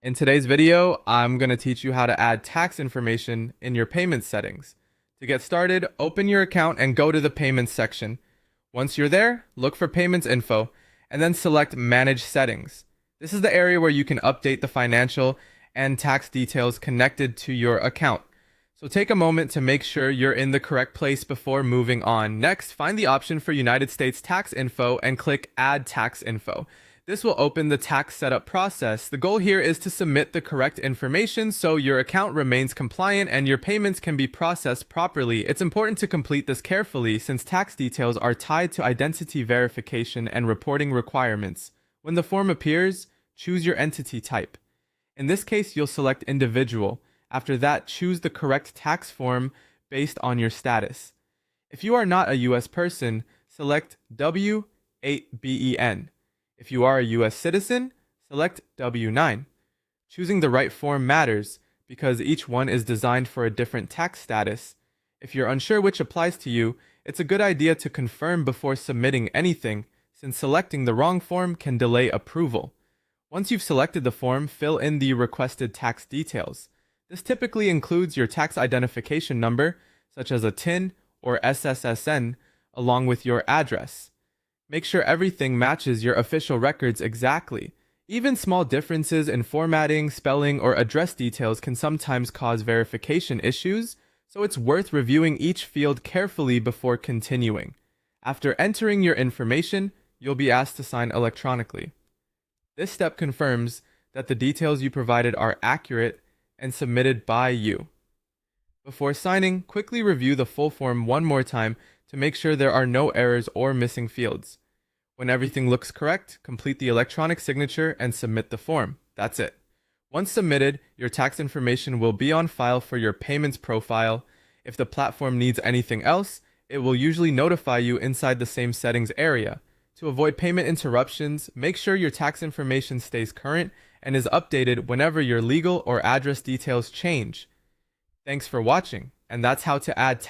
In today's video, I'm going to teach you how to add tax information in your payment settings. To get started, open your account and go to the payments section. Once you're there, look for payments info and then select manage settings. This is the area where you can update the financial and tax details connected to your account. So take a moment to make sure you're in the correct place before moving on. Next, find the option for United States tax info and click add tax info. This will open the tax setup process. The goal here is to submit the correct information so your account remains compliant and your payments can be processed properly. It's important to complete this carefully since tax details are tied to identity verification and reporting requirements. When the form appears, choose your entity type. In this case, you'll select individual. After that, choose the correct tax form based on your status. If you are not a U.S. person, select W-8BEN. If you are a U.S. citizen, select W-9. Choosing the right form matters because each one is designed for a different tax status. If you're unsure which applies to you, it's a good idea to confirm before submitting anything, since selecting the wrong form can delay approval. Once you've selected the form, fill in the requested tax details. This typically includes your tax identification number, such as a TIN or SSSN, along with your address. Make sure everything matches your official records exactly. Even small differences in formatting, spelling, or address details can sometimes cause verification issues, so it's worth reviewing each field carefully before continuing. After entering your information, you'll be asked to sign electronically. This step confirms that the details you provided are accurate and submitted by you. Before signing, quickly review the full form one more time to make sure there are no errors or missing fields. When everything looks correct, complete the electronic signature and submit the form. That's it. Once submitted, your tax information will be on file for your payments profile. If the platform needs anything else, it will usually notify you inside the same settings area. To avoid payment interruptions, make sure your tax information stays current and is updated whenever your legal or address details change. Thanks for watching, and that's how to add